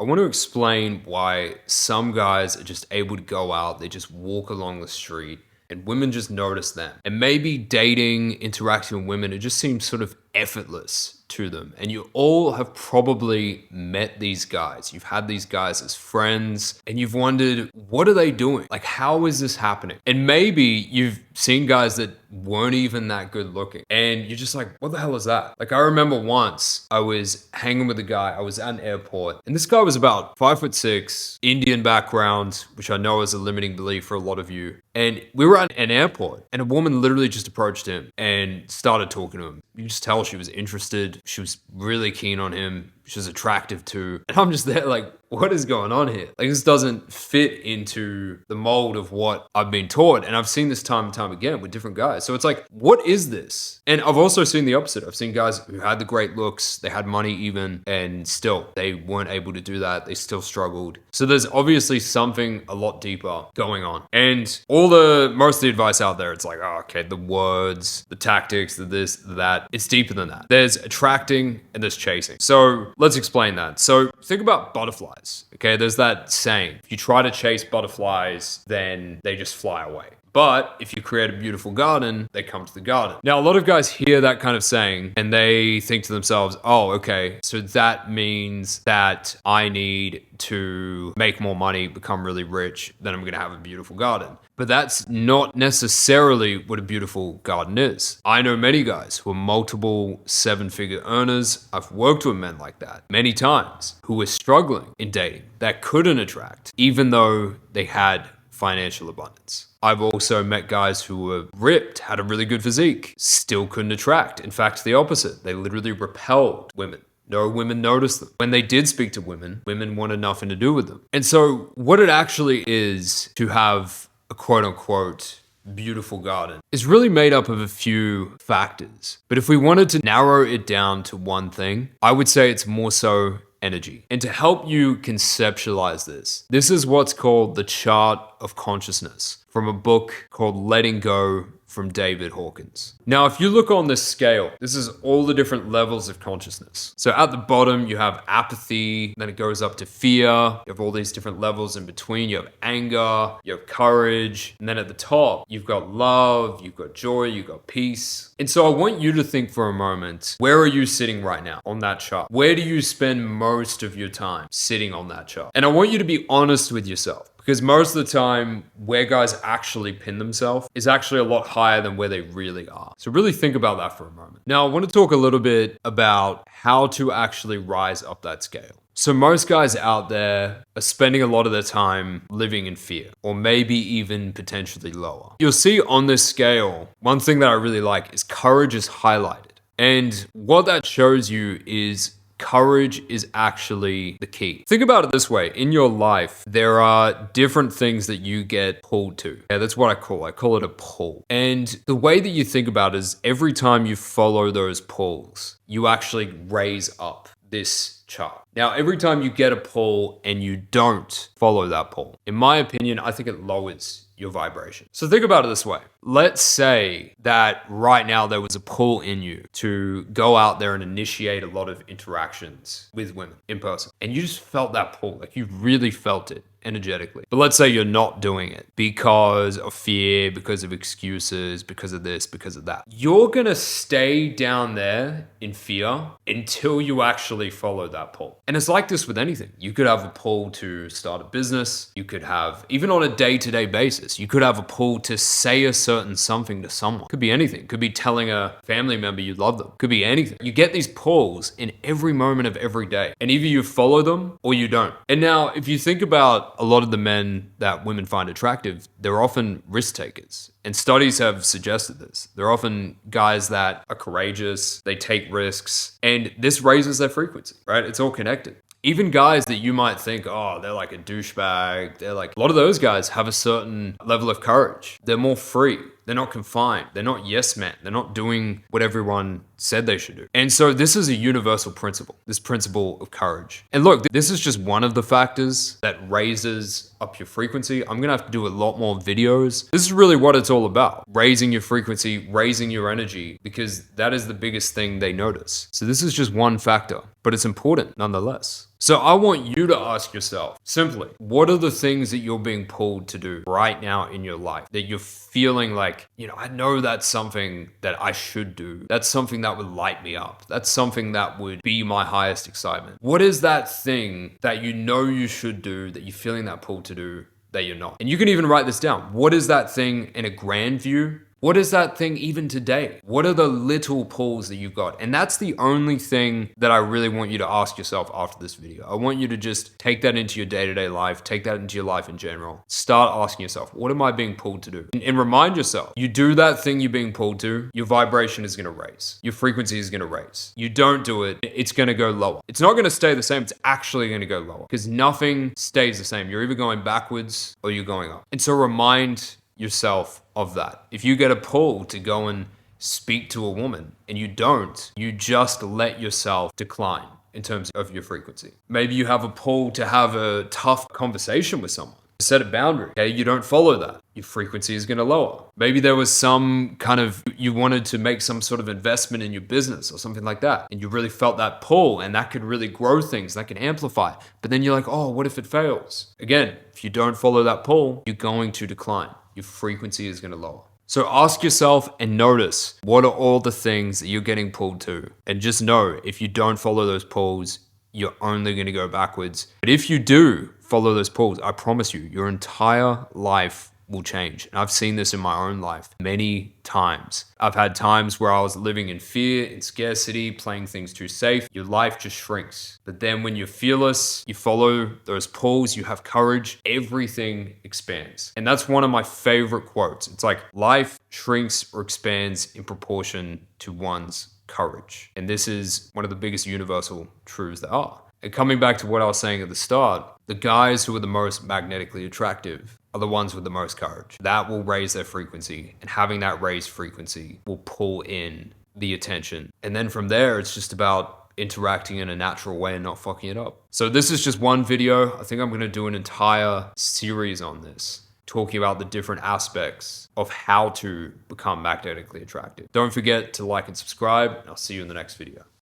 I want to explain why some guys are just able to go out, they just walk along the street, and women just notice them. And maybe dating, interacting with women, it just seems sort of effortless to them. And you all have probably met these guys. You've had these guys as friends and you've wondered, what are they doing? Like, how is this happening? And maybe you've seen guys that weren't even that good looking and you're just like, what the hell is that? Like, I remember once I was hanging with a guy, I was at an airport, and this guy was about 5'6", Indian background, which I know is a limiting belief for a lot of you. And we were at an airport and a woman literally just approached him and started talking to him. You just tell she was interested. She was really keen on him. She was attractive too. And I'm just there like, what is going on here? Like, this doesn't fit into the mold of what I've been taught. And I've seen this time and time again with different guys. So it's like, what is this? And I've also seen the opposite. I've seen guys who had the great looks, they had money even, and still they weren't able to do that. They still struggled. So there's obviously something a lot deeper going on. And most of the advice out there, it's like, oh, okay, the words, the tactics, the this, the that. It's deeper than that. There's attracting and there's chasing. So let's explain that. So think about butterflies. Okay, there's that saying, if you try to chase butterflies, then they just fly away. But if you create a beautiful garden, they come to the garden. Now, a lot of guys hear that kind of saying and they think to themselves, oh, okay, so that means that I need to make more money, become really rich, then I'm going to have a beautiful garden. But that's not necessarily what a beautiful garden is. I know many guys who are multiple seven-figure earners. I've worked with men like that many times who were struggling in dating that couldn't attract, even though they had financial abundance. I've also met guys who were ripped, had a really good physique, still couldn't attract. In fact, the opposite. They literally repelled women. No women noticed them. When they did speak to women, women wanted nothing to do with them. And so what it actually is to have a quote unquote beautiful garden is really made up of a few factors. But if we wanted to narrow it down to one thing, I would say it's more so energy. And to help you conceptualize this is what's called the chart of consciousness from a book called Letting Go from David Hawkins. Now, if you look on this scale, this is all the different levels of consciousness. So at the bottom, you have apathy, then it goes up to fear. You have all these different levels in between. You have anger, you have courage, and then at the top, you've got love, you've got joy, you've got peace. And so I want you to think for a moment, where are you sitting right now on that chart? Where do you spend most of your time sitting on that chart? And I want you to be honest with yourself. Because most of the time, where guys actually pin themselves is actually a lot higher than where they really are. So really think about that for a moment. Now, I want to talk a little bit about how to actually rise up that scale. So most guys out there are spending a lot of their time living in fear, or maybe even potentially lower. You'll see on this scale, one thing that I really like is courage is highlighted. And what that shows you is courage is actually the key. Think about it this way. In your life, there are different things that you get pulled to. Yeah, that's what I call it a pull. And the way that you think about it is every time you follow those pulls, you actually raise up this chart. Now, every time you get a pull and you don't follow that pull, in my opinion, I think it lowers your vibration. So think about it this way. Let's say that right now there was a pull in you to go out there and initiate a lot of interactions with women in person. And you just felt that pull, like you really felt it energetically. But let's say you're not doing it because of fear, because of excuses, because of this, because of that. You're gonna stay down there in fear until you actually follow that pull. And it's like this with anything. You could have a pull to start a business. You could have, even on a day-to-day basis, you could have a pull to say a certain something to someone. Could be anything. Could be telling a family member you love them. Could be anything. You get these pulls in every moment of every day. And either you follow them or you don't. And now, if you think about a lot of the men that women find attractive, they're often risk takers. And studies have suggested this. They're often guys that are courageous, they take risks, and this raises their frequency, right? It's all connected. Even guys that you might think, oh, they're like a douchebag. They're like, a lot of those guys have a certain level of courage. They're more free. They're not confined. They're not yes men. They're not doing what everyone said they should do. And so this is a universal principle, this principle of courage. And look, this is just one of the factors that raises up your frequency. I'm gonna have to do a lot more videos. This is really what it's all about. Raising your frequency, raising your energy, because that is the biggest thing they notice. So this is just one factor, but it's important nonetheless. So I want you to ask yourself simply, what are the things that you're being pulled to do right now in your life that you're feeling like, I know that's something that I should do. That's something that would light me up. That's something that would be my highest excitement. What is that thing that you know you should do that you're feeling that pull to do that you're not? And you can even write this down. What is that thing in a grand view? What is that thing even today? What are the little pulls that you've got? And that's the only thing that I really want you to ask yourself after this video. I want you to just take that into your day-to-day life, take that into your life in general. Start asking yourself, what am I being pulled to do? And remind yourself, you do that thing you're being pulled to, your vibration is gonna raise. Your frequency is gonna raise. You don't do it, it's gonna go lower. It's not gonna stay the same, it's actually gonna go lower because nothing stays the same. You're either going backwards or you're going up. And so remind yourself of that. If you get a pull to go and speak to a woman and you don't, you just let yourself decline in terms of your frequency. Maybe you have a pull to have a tough conversation with someone. Set a boundary. Okay, you don't follow that. Your frequency is going to lower. Maybe there was some kind of, you wanted to make some sort of investment in your business or something like that. And you really felt that pull and that could really grow things, that could amplify. But then you're like, oh, what if it fails? Again, if you don't follow that pull, you're going to decline. Your frequency is going to lower. So ask yourself and notice, what are all the things that you're getting pulled to? And just know, if you don't follow those pulls, you're only going to go backwards. But if you do follow those pulls, I promise you, your entire life will change. And I've seen this in my own life many times. I've had times where I was living in fear, in scarcity, playing things too safe. Your life just shrinks. But then when you're fearless, you follow those pulls, you have courage, everything expands. And that's one of my favorite quotes. It's like, life shrinks or expands in proportion to one's courage. And this is one of the biggest universal truths there are. And coming back to what I was saying at the start, the guys who are the most magnetically attractive are the ones with the most courage. That will raise their frequency, and having that raised frequency will pull in the attention. And then from there, it's just about interacting in a natural way and not fucking it up. So this is just one video. I think I'm going to do an entire series on this, talking about the different aspects of how to become magnetically attractive. Don't forget to like and subscribe, and I'll see you in the next video.